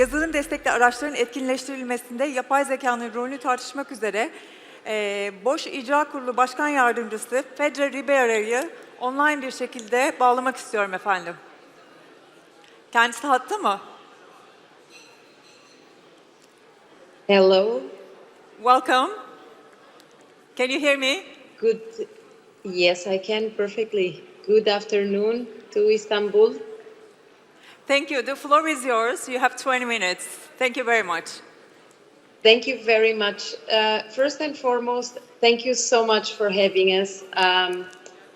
Yazılım Destekli Araçların Etkinleştirilmesinde Yapay Zekanın rolünü tartışmak üzere Bosch İcra Kurulu Başkan Yardımcısı Fedra Ribeiro'yu online bir şekilde bağlamak istiyorum efendim. Kendisi hatta mı? Hello. Welcome. Can you hear me? Good. Yes, I can perfectly. Good afternoon to Istanbul. Thank you. The floor is yours. You have 20 minutes. Thank you very much. Thank you very much. First and foremost, thank you so much for having us.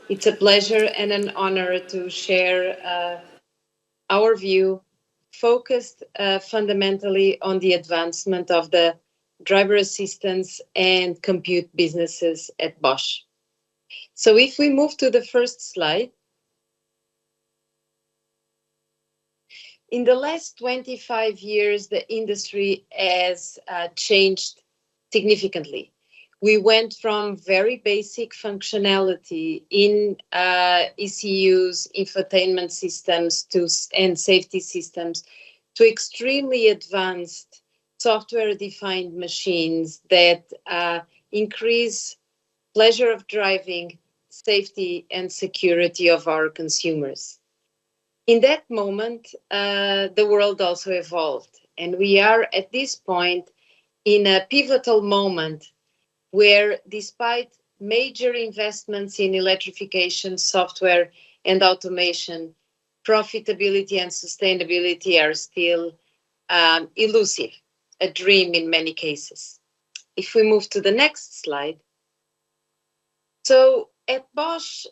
It's a pleasure and an honor to share our view, focused fundamentally on the advancement of the driver assistance and compute businesses at Bosch. So if we move to the first slide, in the last 25 years, the industry has changed significantly. We went from very basic functionality in ECUs, infotainment systems, and safety systems, to extremely advanced software-defined machines that increase pleasure of driving, safety, and security of our consumers. In that moment, the world also evolved, and we are at this point in a pivotal moment where, despite major investments in electrification, software, and automation, profitability and sustainability are still elusive, a dream in many cases. If we move to the next slide. So at Bosch,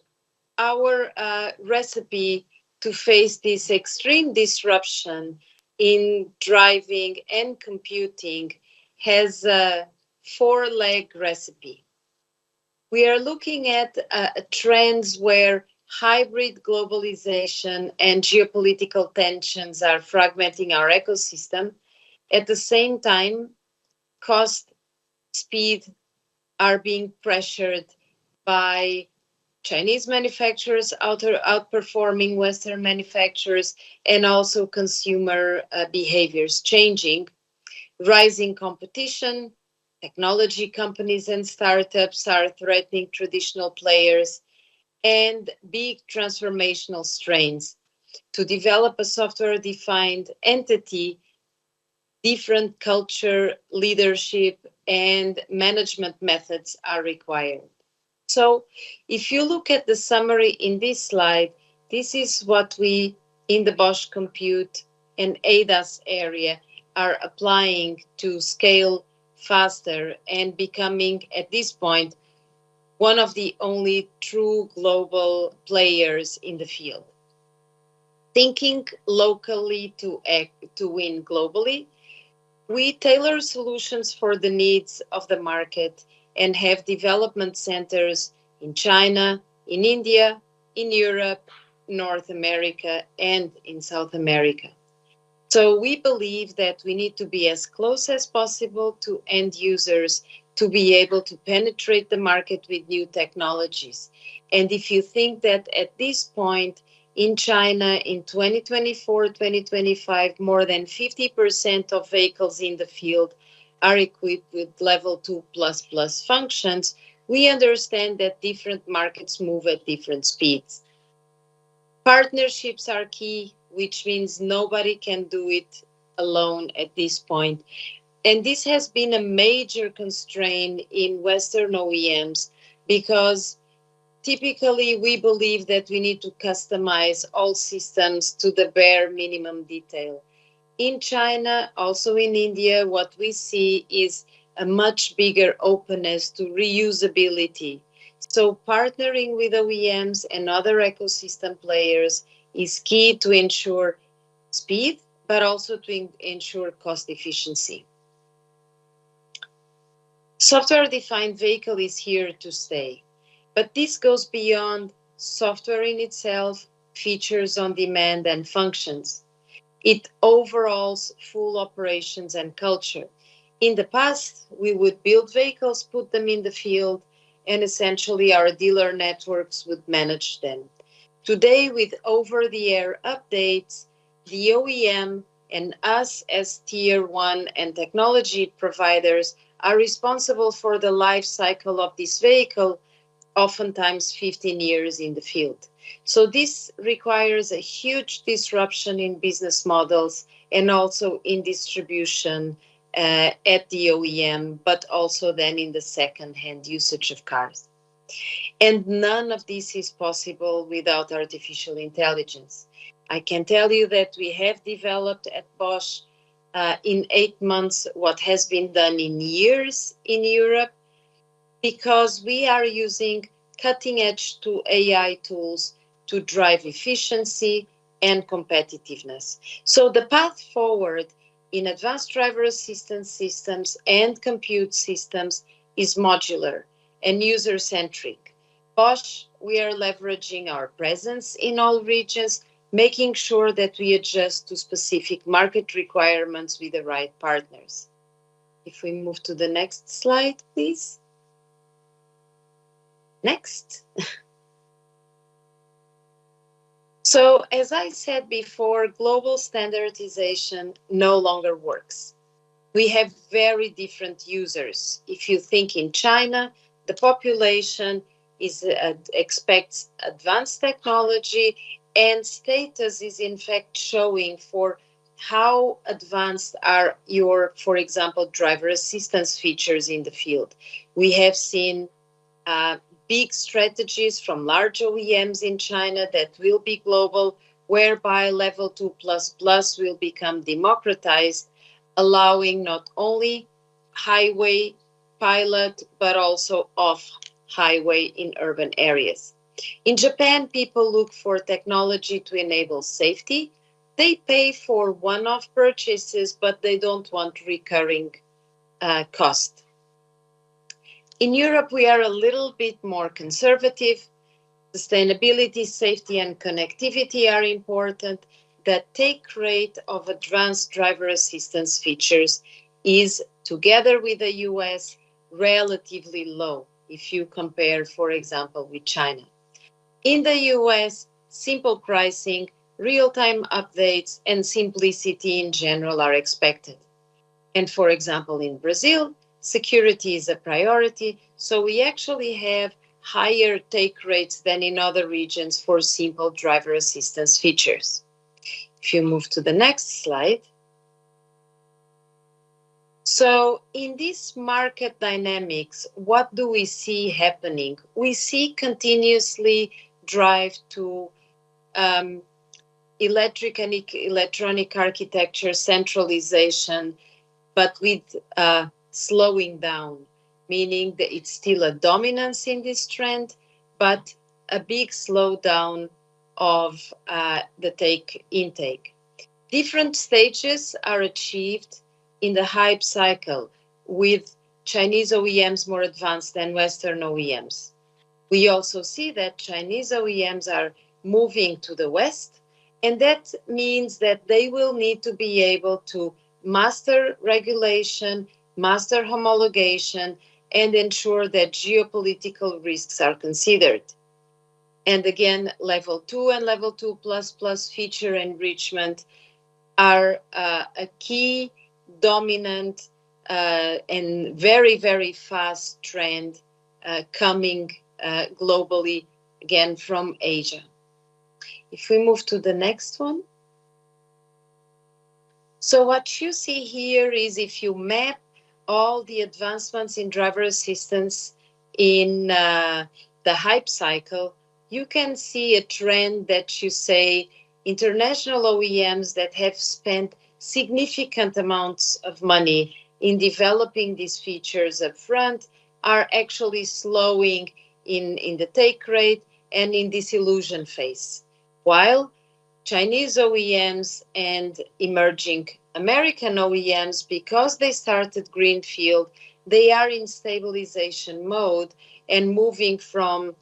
our recipe to face this extreme disruption in driving and computing has a four-leg recipe. We are looking at trends where hybrid globalization and geopolitical tensions are fragmenting our ecosystem. At the same time, cost, speed are being pressured by Chinese manufacturers outperforming Western manufacturers, and also consumer behaviors changing. Rising competition, technology companies and startups are threatening traditional players, and big transformational strains. To develop a software-defined entity, different culture, leadership, and management methods are required. So if you look at the summary in this slide, this is what we in the Bosch Compute and ADAS area are applying to scale faster and becoming, at this point, one of the only true global players in the field. Thinking locally to win globally, we tailor solutions for the needs of the market and have development centers in China, in India, in Europe, North America, and in South America. So we believe that we need to be as close as possible to end users to be able to penetrate the market with new technologies. And if you think that at this point in China in 2024, 2025, more than 50% of vehicles in the field are equipped with level 2++ functions, we understand that different markets move at different speeds. Partnerships are key, which means nobody can do it alone at this point. And this has been a major constraint in Western OEMs because typically we believe that we need to customize all systems to the bare minimum detail. In China, also in India, what we see is a much bigger openness to reusability. So partnering with OEMs and other ecosystem players is key to ensure speed, but also to ensure cost efficiency. Software-defined vehicle is here to stay, but this goes beyond software in itself, features on demand, and functions. It overhauls full operations and culture. In the past, we would build vehicles, put them in the field, and essentially our dealer networks would manage them. Today, with over-the-air updates, the OEM And us as tier one and technology providers are responsible for the life cycle of this vehicle, oftentimes 15 years in the field. So this requires a huge disruption in business models and also in distribution at the OEM, but also then in the second-hand usage of cars. And none of this is possible without artificial intelligence. I can tell you that we have developed at Bosch in 8 months what has been done in years in Europe, because we are using cutting-edge AI tools to drive efficiency and competitiveness. So the path forward in advanced driver assistance systems and compute systems is modular and user-centric. Bosch, we are leveraging our presence in all regions, making sure that we adjust to specific market requirements with the right partners. If we move to the next slide, please. Next. So, as I said before, global standardization no longer works. We have very different users. If you think in China, the population expects advanced technology, and status is in fact showing for how advanced are your, for example, driver assistance features in the field. We have seen big strategies from large OEMs in China that will be global, whereby level 2++ will become democratized, allowing not only highway pilot, but also off-highway in urban areas. In Japan, people look for technology to enable safety. They pay for one-off purchases, but they don't want recurring cost. In Europe, we are a little bit more conservative. Sustainability, safety, and connectivity are important. The take rate of advanced driver assistance features is, together with the US, relatively low if you compare, for example, with China. In the US, simple pricing, real-time updates, and simplicity in general are expected. And for example, in Brazil, security is a priority, so we actually have higher take rates than in other regions for simple driver assistance features. If you move to the next slide. So in this market dynamics, what do we see happening? We see continuously drive to electric and electronic architecture centralization, but with slowing down, meaning that it's still a dominance in this trend, but a big slowdown of the intake. Different stages are achieved in the hype cycle, with Chinese OEMs more advanced than Western OEMs. We also see that Chinese OEMs are moving to the West, and that means that they will need to be able to master regulation, master homologation, and ensure that geopolitical risks are considered. And again, level 2 and level 2++ feature enrichment are a key, dominant, and very, very fast trend coming globally, again, from Asia. If we move to the next one. So what you see here is, if you map all the advancements in driver assistance in the hype cycle, you can see a trend that you say international OEMs that have spent significant amounts of money in developing these features up front are actually slowing in the take rate and in disillusion phase. While Chinese OEMs and emerging American OEMs, because they started greenfield, they are in stabilization mode and moving from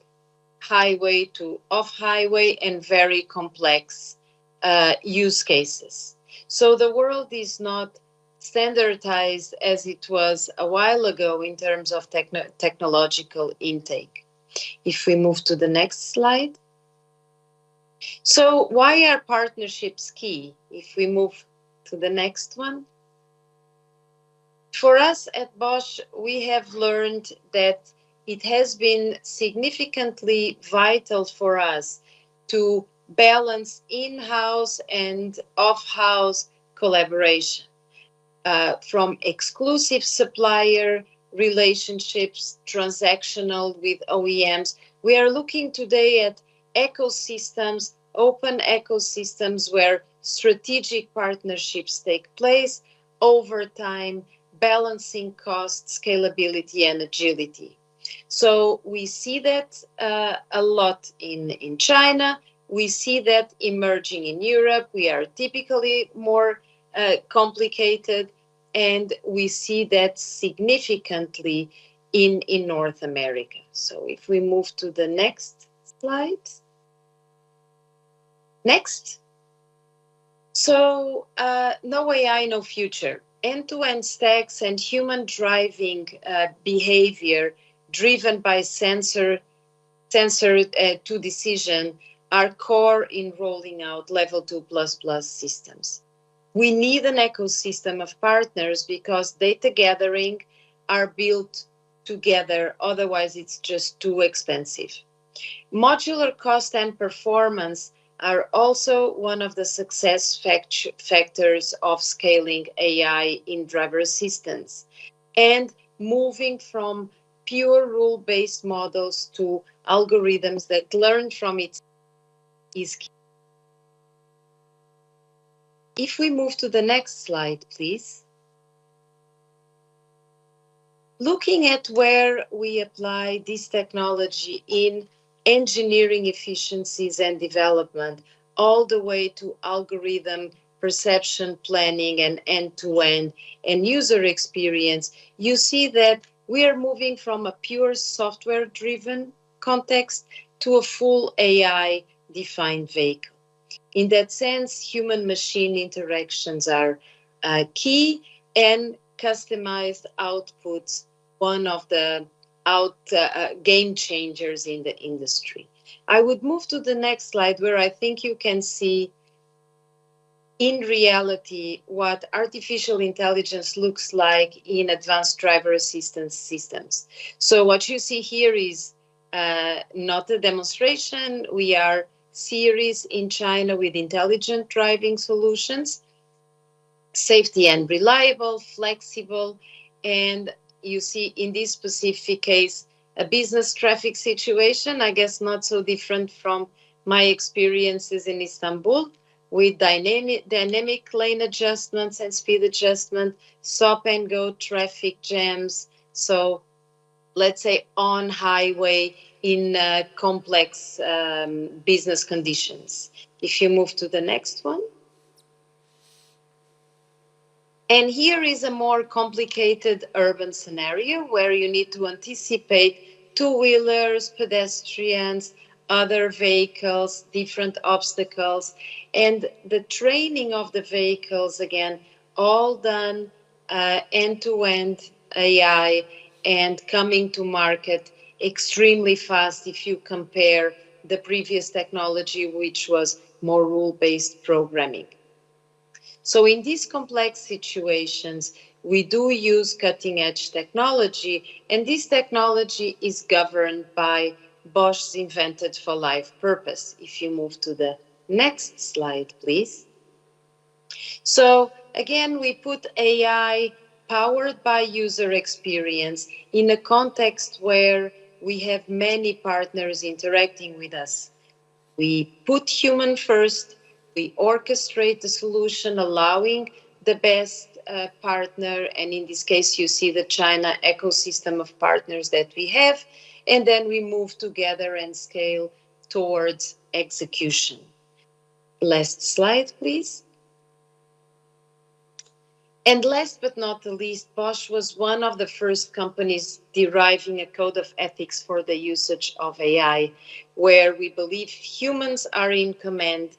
highway to off-highway and very complex use cases. So the world is not standardized as it was a while ago in terms of technological intake. If we move to the next slide. So why are partnerships key? If we move to the next one. For us at Bosch, we have learned that it has been significantly vital for us to balance in-house and off-house collaboration. From exclusive supplier relationships, transactional with OEMs, we are looking today at ecosystems, open ecosystems where strategic partnerships take place over time, balancing cost, scalability, and agility. So we see that a lot in China. We see that emerging in Europe. We are typically more complicated, and we see that significantly in North America. So if we move to the next slide. Next. So no AI, no future. End-to-end stacks and human driving behavior driven by sensor to decision are core in rolling out level 2++ systems. We need an ecosystem of partners because data gathering are built together, otherwise it's just too expensive. Modular cost and performance are also one of the success factors of scaling AI in driver assistance. And moving from pure rule-based models to algorithms that learn from it is key. If we move to the next slide, please. Looking at where we apply this technology in engineering efficiencies and development, all the way to algorithm perception, planning, and end-to-end, and user experience, you see that we are moving from a pure software-driven context to a full AI-defined vehicle. In that sense, human-machine interactions are key, and customized outputs, one of the game changers in the industry. I would move to the next slide, where I think you can see in reality what artificial intelligence looks like in advanced driver assistance systems. So what you see here is not a demonstration. We are series in China with intelligent driving solutions, safety and reliable, flexible, and you see in this specific case a business traffic situation, I guess not so different from my experiences in Istanbul, with dynamic lane adjustments and speed adjustment, stop and go traffic jams. So let's say on highway in complex business conditions. If you move to the next one. And here is a more complicated urban scenario where you need to anticipate two-wheelers, pedestrians, other vehicles, different obstacles, and the training of the vehicles, again, all done end-to-end AI and coming to market extremely fast if you compare the previous technology, which was more rule-based programming. So in these complex situations, we do use cutting-edge technology, and this technology is governed by Bosch's Invented for Life purpose. If you move to the next slide, please. So again, we put AI powered by user experience in a context where we have many partners interacting with us. We put human first. We orchestrate the solution, allowing the best partner, and in this case, you see the China ecosystem of partners that we have, and then we move together and scale towards execution. Last slide, please. And last but not the least, Bosch was one of the first companies deriving a code of ethics for the usage of AI, where we believe humans are in command,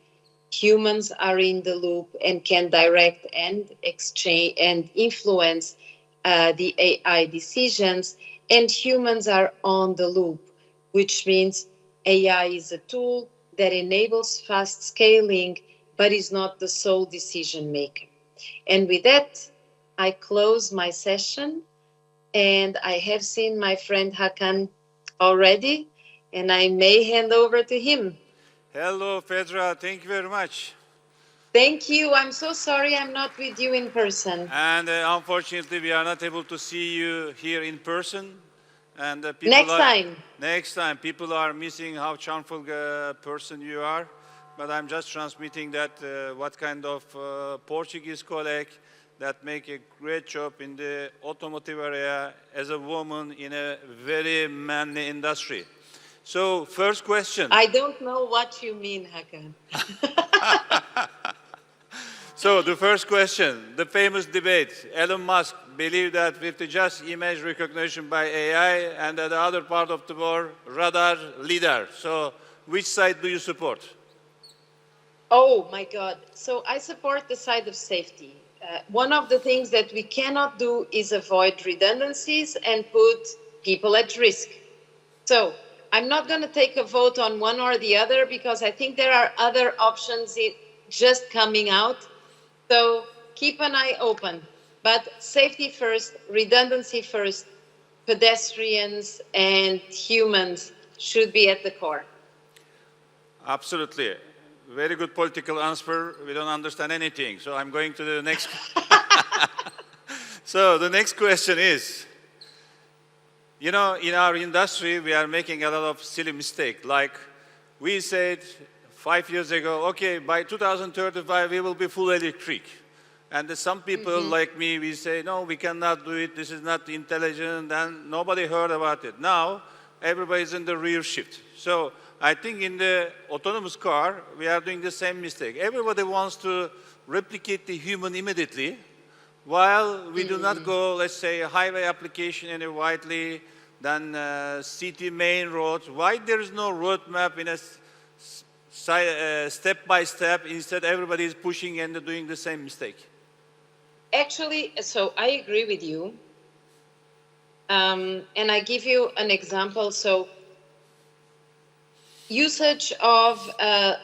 humans are in the loop and can direct and exchange and influence the AI decisions, and humans are on the loop, which means AI is a tool that enables fast scaling, but is not the sole decision maker. And with that, I close my session, and I have seen my friend Hakan already, and I may hand over to him. Hello, Fedra. Thank you very much. Thank you. I'm so sorry I'm not with you in person. And unfortunately, we are not able to see you here in person. And next time, people are missing how charmful person you are. But I'm just transmitting that what kind of Portuguese colleague that make a great job in the automotive area as a woman in a very manly industry. So, first question. I don't know what you mean, Hakan. So, the first question, the famous debate. Elon Musk believed that with the just image recognition by AI and the other part of the world, radar, lidar. So, which side do you support? Oh, my God. So, I support the side of safety. One of the things that we cannot do is avoid redundancies and put people at risk. So, I'm not going to take a vote on one or the other because I think there are other options just coming out. So keep an eye open, but safety first, redundancy first, pedestrians and humans should be at the core. Absolutely. Very good political answer. We don't understand anything. So I'm going to the next. So the next question is, you know, in our industry, we are making a lot of silly mistakes. Like we said 5 years ago, okay, by 2035, we will be full electric. And some people like me, we say, no, we cannot do it. This is not intelligent. And nobody heard about it. Now, everybody's in the rear shift. So I think in the autonomous car, we are doing the same mistake. Everybody wants to replicate the human immediately, while we do not go, let's say, a highway application in a widely, then city main roads. Why there is no roadmap in a step by step? Instead, everybody is pushing and doing the same mistake. Actually, so I agree with you. And I give you an example. So usage of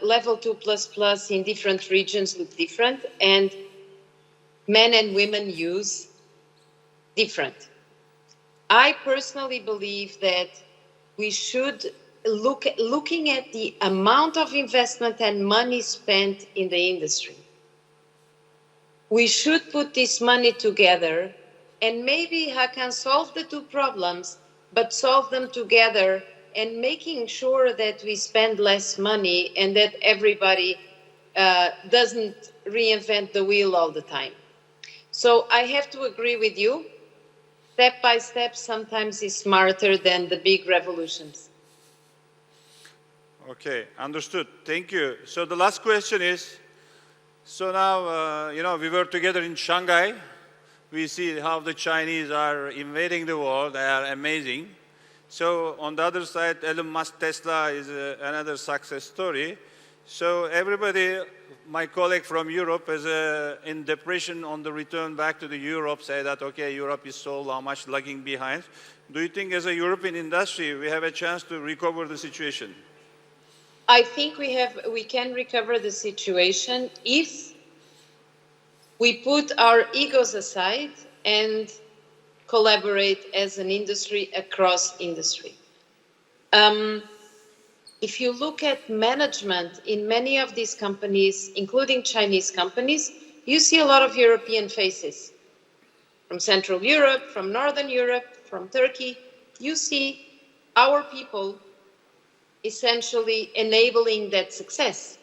level 2++ in different regions look different, and men and women use different. I personally believe that we should looking at the amount of investment and money spent in the industry. We should put this money together and maybe Hakan solve the two problems, but solve them together and making sure that we spend less money and that everybody doesn't reinvent the wheel all the time. So I have to agree with you. Step by step sometimes is smarter than the big revolutions. Okay, understood. Thank you. So the last question is, so now, you know, we were together in Shanghai. We see how the Chinese are invading the world. They are amazing. So on the other side, Elon Musk Tesla is another success story. So everybody, my colleague from Europe is in depression on the return back to the Europe, say that, okay, Europe is so much lagging behind. Do you think as a European industry, we have a chance to recover the situation? I think we can recover the situation if we put our egos aside and collaborate as an industry across industry. If you look at management in many of these companies, including Chinese companies, you see a lot of European faces. From Central Europe, from Northern Europe, from Turkey, you see our people essentially enabling that success.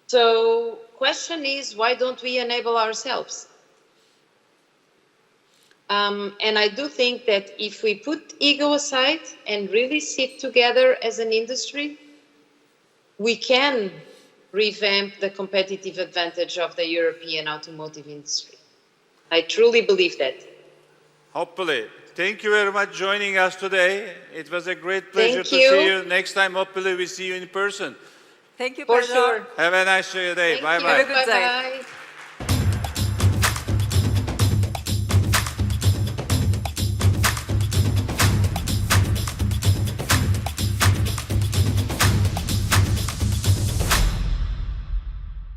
So question is, why don't we enable ourselves? And I do think that if we put ego aside and really sit together as an industry, we can revamp the competitive advantage of the European automotive industry. I truly believe that. Hopefully. Thank you very much for joining us today. It was a great pleasure to see you. Next time, hopefully, we see you in person. Thank you, For Pedro. sure. Have a nice day. Bye-bye. Have a good day. Bye-bye.